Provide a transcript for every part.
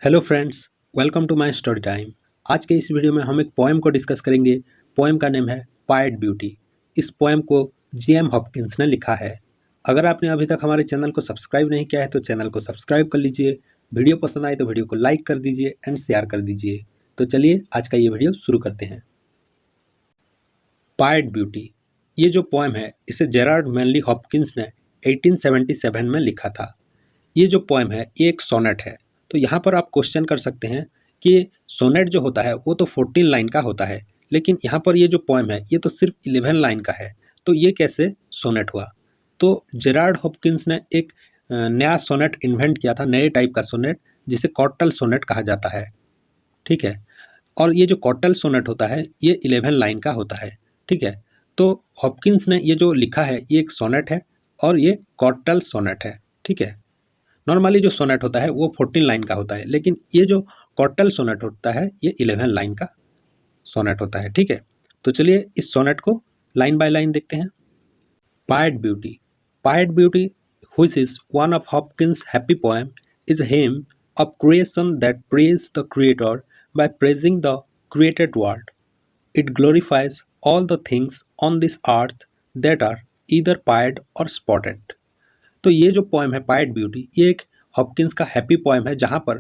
Hello friends, welcome to my story time. आज के इस वीडियो में हम एक पोएम को डिस्कस करेंगे। पोएम का नेम है पायर्ड ब्यूटी। इस पोएम को जी.एम. हॉपकिंस ने लिखा है। अगर आपने अभी तक हमारे चैनल को सब्सक्राइब नहीं किया है तो चैनल को सब्सक्राइब कर लीजिए। वीडियो पसंद आए तो वीडियो को लाइक कर दीजिए एंड शेयर कर दीजिए। तो चलिए आज का ये वीडियो शुरू करते हैं। पायर्ड ब्यूटी, ये जो पोएम है इसे जेरार्ड मैनली हॉपकिंस ने 1877 में लिखा था। ये जो पोएम है ये एक सोनेट है। तो यहाँ पर आप क्वेश्चन कर सकते हैं कि सोनेट जो होता है वो तो 14 लाइन का होता है, लेकिन यहाँ पर ये जो पोएम है ये तो सिर्फ 11 लाइन का है, तो ये कैसे सोनेट हुआ। तो जेरार्ड हॉपकिंस ने एक नया सोनेट इन्वेंट किया था, नए टाइप का सोनेट, जिसे कॉटल सोनेट कहा जाता है। ठीक है, और ये जो कॉटल सोनेट होता है ये 11 लाइन का होता है। ठीक है, तो हॉपकिंस ने ये जो लिखा है ये एक सोनेट है और ये कॉटल सोनेट है। ठीक है, नॉर्मली जो सोनेट होता है वो 14 लाइन का होता है, लेकिन ये जो कॉटल सोनेट होता है ये 11 लाइन का सोनेट होता है। ठीक है, तो चलिए इस सोनेट को लाइन बाय लाइन देखते हैं। Pied beauty, pied beauty which is one of Hopkins happy poem is hymn of creation that praise the creator by praising the created world. It glorifies all the things on this earth that are either pied or spotted. तो ये जो poem है पायर्ड beauty, ये एक Hopkins का happy poem है, जहाँ पर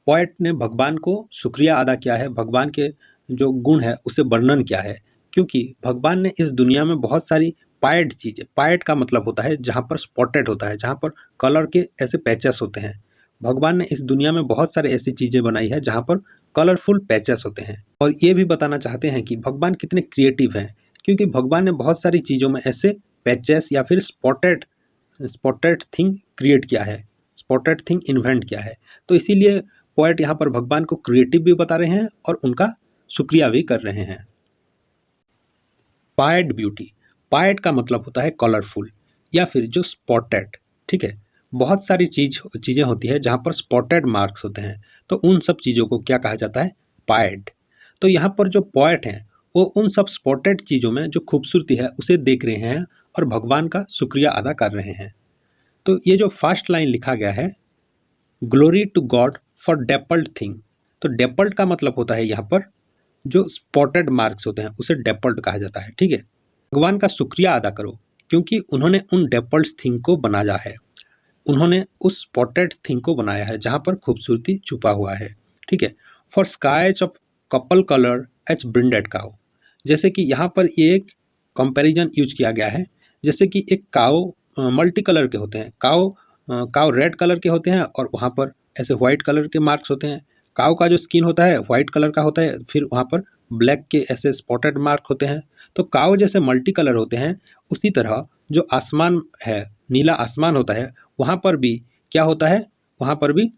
पोएट ने भगवान को शुक्रिया अदा किया है, भगवान के जो गुण है उसे वर्णन किया है। क्योंकि भगवान ने इस दुनिया में बहुत सारी पायर्ड चीज़ें, पायर्ड का मतलब होता है जहाँ पर स्पॉटेड होता है, जहाँ पर कलर के ऐसे पैचेस होते हैं। भगवान ने इस दुनिया में बहुत सारे ऐसी चीज़ें बनाई है जहाँ पर कलरफुल पैचेस होते हैं। और ये भी बताना चाहते हैं कि भगवान कितने क्रिएटिव हैं, क्योंकि भगवान ने बहुत सारी चीज़ों में ऐसे पैचेस या फिर स्पॉटेड थिंग क्रिएट किया है, स्पॉटेड थिंग इन्वेंट किया है। तो इसीलिए पोएट यहाँ पर भगवान को क्रिएटिव भी बता रहे हैं और उनका शुक्रिया भी कर रहे हैं। पायर्ड ब्यूटी, पायर्ड का मतलब होता है कलरफुल या फिर जो स्पॉटेड। ठीक है, बहुत सारी चीज़ें होती है जहाँ पर स्पॉटेड मार्क्स होते हैं, तो उन सब चीज़ों को क्या कहा जाता है, पायर्ड। तो यहाँ पर जो पोएट हैं वो उन सब स्पॉटेड चीज़ों में जो खूबसूरती है उसे देख रहे हैं और भगवान का शुक्रिया अदा कर रहे हैं। तो ये जो फर्स्ट लाइन लिखा गया है, glory to God for dappled thing. तो डेपल्ड का मतलब होता है यहाँ पर जो स्पॉटेड मार्क्स होते हैं उसे डेपल्ड कहा जाता है। ठीक है, भगवान का शुक्रिया अदा करो क्योंकि उन्होंने उन डेपल्ड थिंग को बनाया है, उन्होंने उस स्पॉटेड थिंग को बनाया है जहाँ पर खूबसूरती छुपा हुआ है। ठीक है, for skies of couple colour as brinded cow. जैसे कि यहाँ पर एक कंपैरिजन यूज किया गया है, जैसे कि एक काऊ मल्टी कलर के होते हैं, काऊ रेड कलर के होते हैं और वहाँ पर ऐसे वाइट कलर के मार्क्स होते हैं। काऊ का जो स्किन होता है वाइट कलर का होता है, फिर वहाँ पर ब्लैक के ऐसे स्पॉटेड मार्क होते हैं। तो काऊ जैसे मल्टी कलर होते हैं, उसी तरह जो आसमान है, नीला आसमान होता है, वहाँ पर भी क्या होता है, वहाँ पर भी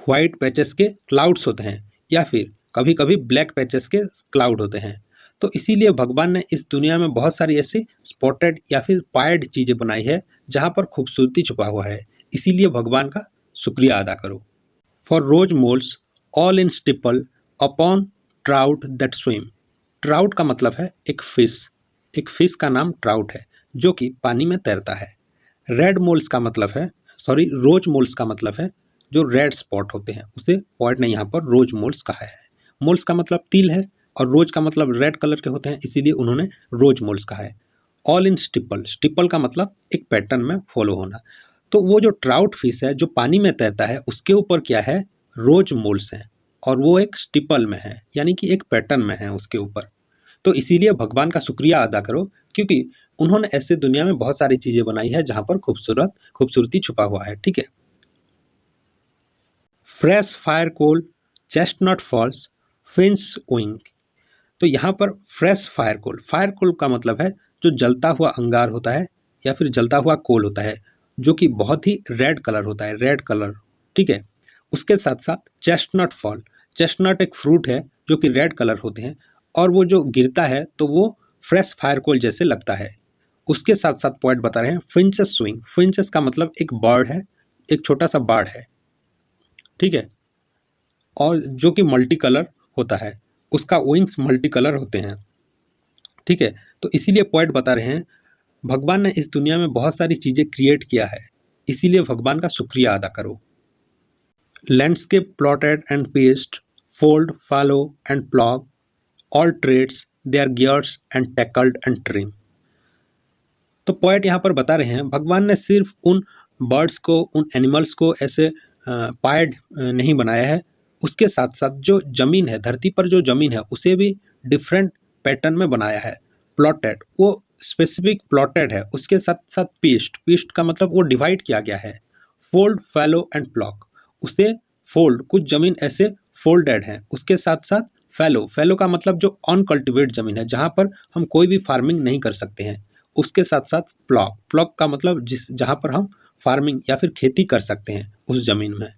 वाइट पैचेस के क्लाउड्स होते हैं या फिर कभी कभी ब्लैक पैचेस के क्लाउड होते हैं। तो इसीलिए भगवान ने इस दुनिया में बहुत सारी ऐसी स्पॉटेड या फिर पायर्ड चीज़ें बनाई है जहाँ पर खूबसूरती छुपा हुआ है। इसीलिए भगवान का शुक्रिया अदा करो। For rose moles all in stipple upon trout that swim. Trout का मतलब है एक फिश, एक फिश का नाम ट्राउट है जो कि पानी में तैरता है। रेड मोल्स का मतलब है, सॉरी, रोज मोल्स का मतलब है जो रेड स्पॉट होते हैं, उसे पोएट ने यहाँ पर रोज मोल्स कहा है। मोल्स का मतलब तिल है और रोज का मतलब रेड कलर के होते हैं, इसीलिए उन्होंने रोज मोल्स कहा है। ऑल इन स्टिपल, स्टिपल का मतलब एक पैटर्न में फॉलो होना। तो वो जो ट्राउट फिश है जो पानी में तैरता है उसके ऊपर क्या है, रोज मोल्स हैं और वो एक स्टिपल में है, यानी कि एक पैटर्न में है उसके ऊपर। तो इसीलिए भगवान का शुक्रिया अदा करो क्योंकि उन्होंने ऐसे दुनिया में बहुत सारी चीज़ें बनाई है जहाँ पर खूबसूरती छुपा हुआ है। ठीक है, फ्रेश फायर कोल चेस्टनट फॉल्स फिंच विंग। तो यहाँ पर फ्रेश फायर कोल का मतलब है जो जलता हुआ अंगार होता है या फिर जलता हुआ कोल होता है जो कि बहुत ही रेड कलर होता है, रेड कलर। ठीक है, उसके साथ साथ चेस्टनट फॉल, चेस्टनट एक फ्रूट है जो कि रेड कलर होते हैं और वो जो गिरता है तो वो फ्रेश फायर कोल जैसे लगता है। उसके साथ साथ पॉइंट बता रहे हैं फिंचेस स्विंग। फिंचेस का मतलब एक बर्ड है, एक छोटा सा बर्ड है। ठीक है, और जो कि मल्टी कलर होता है, उसका विंग्स मल्टी कलर होते हैं। ठीक है, तो इसीलिए पॉइंट बता रहे हैं भगवान ने इस दुनिया में बहुत सारी चीज़ें क्रिएट किया है, इसीलिए भगवान का शुक्रिया अदा करो। Landscape plotted and paced, fold, fallow and plough, all trades, their gears and tackled and trim। तो पोएट यहाँ पर बता रहे हैं भगवान ने सिर्फ उन बर्ड्स को, उन एनिमल्स को ऐसे पायड नहीं बनाया है, उसके साथ साथ जो ज़मीन है, धरती पर जो ज़मीन है उसे भी डिफरेंट पैटर्न में बनाया है। प्लॉटेड, वो स्पेसिफिक प्लॉटेड है, उसके साथ साथ पीस्ड, पीस्ड का मतलब वो डिवाइड किया गया है। फोल्ड, फैलो एंड प्लॉक, उसे फोल्ड, कुछ ज़मीन ऐसे फोल्डेड है, उसके साथ साथ फैलो, फैलो का मतलब जो अनकल्टिवेट ज़मीन है जहाँ पर हम कोई भी फार्मिंग नहीं कर सकते हैं, उसके साथ साथ प्लॉक, प्लॉक का मतलब जिस जहाँ पर हम फार्मिंग या फिर खेती कर सकते हैं उस ज़मीन में।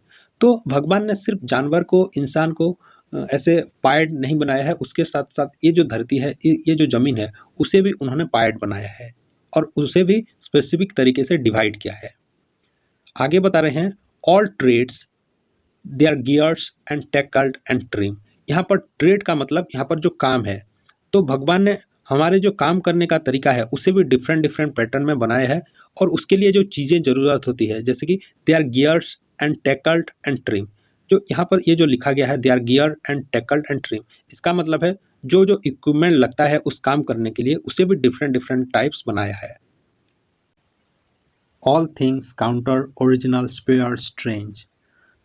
तो भगवान ने सिर्फ जानवर को, इंसान को ऐसे पायड नहीं बनाया है, उसके साथ साथ ये जो धरती है, ये जो ज़मीन है उसे भी उन्होंने पायड बनाया है और उसे भी स्पेसिफिक तरीके से डिवाइड किया है। आगे बता रहे हैं all trades, their gears and tackled and trim. यहाँ पर ट्रेड का मतलब यहाँ पर जो काम है, तो भगवान ने हमारे जो काम करने का तरीका है उसे भी डिफरेंट डिफरेंट पैटर्न में बनाया है और उसके लिए जो चीज़ें ज़रूरत होती है, जैसे कि they are gears and tackled and trim. जो यहाँ पर ये जो लिखा गया है they are gear and tackled and trim, इसका मतलब है जो जो इक्विपमेंट लगता है उस काम करने के लिए उसे भी डिफरेंट डिफरेंट टाइप्स बनाया है। All things counter original spare strange.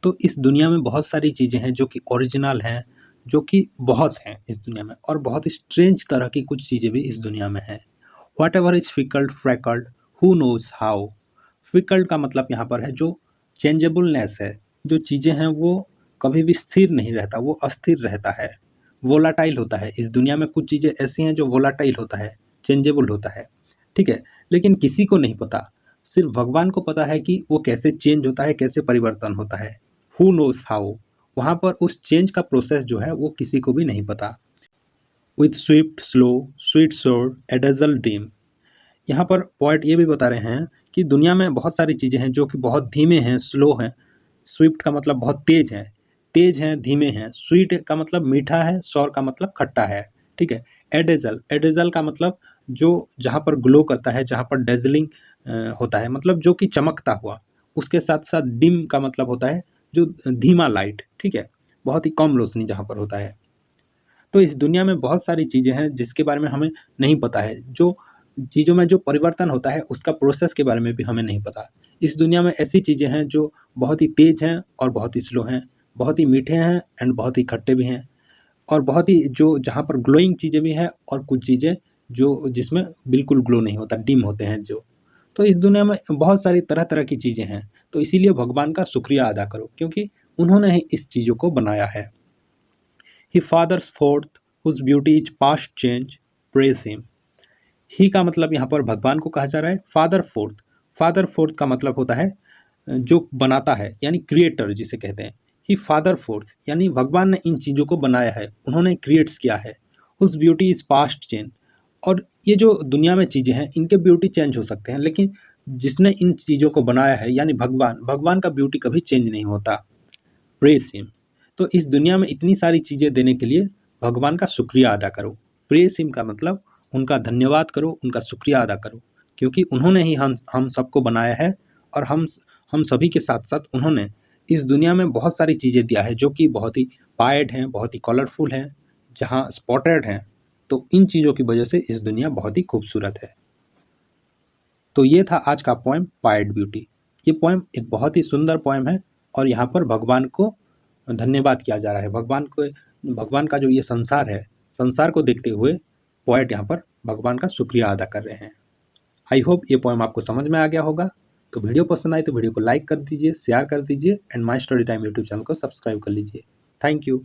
तो इस दुनिया में बहुत सारी चीज़ें हैं जो कि ओरिजिनल हैं, जो कि बहुत हैं इस दुनिया में, और बहुत स्ट्रेंज तरह की कुछ चीज़ें भी इस दुनिया में हैं। Whatever is fickle freckled, who knows how. Fickle का मतलब यहाँ पर है जो चेंजेबलनेस है, जो चीज़ें हैं वो कभी भी स्थिर नहीं रहता, वो अस्थिर रहता है, वोलाटाइल होता है। इस दुनिया में कुछ चीज़ें ऐसी हैं जो वोलाटाइल होता है, चेंजेबल होता है, ठीक है, लेकिन किसी को नहीं पता, सिर्फ भगवान को पता है कि वो कैसे चेंज होता है, कैसे परिवर्तन होता है। हु नोज हाउ, वहाँ पर उस चेंज का प्रोसेस जो है वो किसी को भी नहीं पता। विथ स्विफ्ट स्लो स्वीट सोर एडजल डीम, यहाँ पर पॉइंट ये भी बता रहे हैं कि दुनिया में बहुत सारी चीज़ें हैं जो कि बहुत धीमे हैं, स्लो हैं। स्विफ्ट का मतलब बहुत तेज हैं, धीमे हैं। स्वीट का मतलब मीठा है, सौर का मतलब खट्टा है, ठीक है। एडेजल, एडेजल का मतलब जो जहाँ पर ग्लो करता है, जहाँ पर डेजलिंग होता है, मतलब जो कि चमकता हुआ। उसके साथ साथ डिम का मतलब होता है जो धीमा लाइट, ठीक है, बहुत ही कम रोशनी जहाँ पर होता है। तो इस दुनिया में बहुत सारी चीज़ें हैं जिसके बारे में हमें नहीं पता है, जो चीज़ों में जो परिवर्तन होता है उसका प्रोसेस के बारे में भी हमें नहीं पता। इस दुनिया में ऐसी चीज़ें हैं जो बहुत ही तेज़ हैं और बहुत ही स्लो हैं, बहुत ही मीठे हैं एंड बहुत ही खट्टे भी हैं, और बहुत ही जो जहाँ पर ग्लोइंग चीज़ें भी हैं और कुछ चीज़ें जो जिसमें बिल्कुल ग्लो नहीं होता, डिम होते हैं जो। तो इस दुनिया में बहुत सारी तरह-तरह की चीज़ें हैं, तो इसीलिए भगवान का शुक्रिया अदा करो क्योंकि उन्होंने ही इस चीज़ों को बनाया है। He fathers forth whose beauty is past change, praise him. He का मतलब यहाँ पर भगवान को कहा जा रहा है। फादर फोर्थ, फादर फोर्थ का मतलब होता है जो बनाता है, यानी क्रिएटर जिसे कहते हैं। ही फादर फोर्थ यानी भगवान ने इन चीज़ों को बनाया है, उन्होंने क्रिएट्स किया है। उस ब्यूटी इज़ पास्ट चेंज, और ये जो दुनिया में चीज़ें हैं इनके ब्यूटी चेंज हो सकते हैं, लेकिन जिसने इन चीज़ों को बनाया है यानी भगवान, भगवान का ब्यूटी कभी चेंज नहीं होता। प्रेज हिम, तो इस दुनिया में इतनी सारी चीज़ें देने के लिए भगवान का शुक्रिया अदा करो। प्रेज हिम का मतलब उनका धन्यवाद करो, उनका शुक्रिया अदा करो, क्योंकि उन्होंने ही हम सबको बनाया है, और हम सभी के साथ साथ उन्होंने इस दुनिया में बहुत सारी चीज़ें दिया है जो कि बहुत ही पायड हैं, बहुत ही कलरफुल हैं, जहाँ स्पॉटेड हैं। तो इन चीज़ों की वजह से इस दुनिया बहुत ही खूबसूरत है। तो ये था आज का पोएम पायड ब्यूटी। ये पोएम एक बहुत ही सुंदर पोएम है और यहाँ पर भगवान को धन्यवाद किया जा रहा है। भगवान का जो ये संसार है, संसार को देखते हुए पोएट यहाँ पर भगवान का शुक्रिया अदा कर रहे हैं। आई होप ये पोएम आपको समझ में आ गया होगा। तो वीडियो पसंद आए तो वीडियो को लाइक कर दीजिए, शेयर कर दीजिए and my study time YouTube channel को सब्सक्राइब कर लीजिए। Thank you.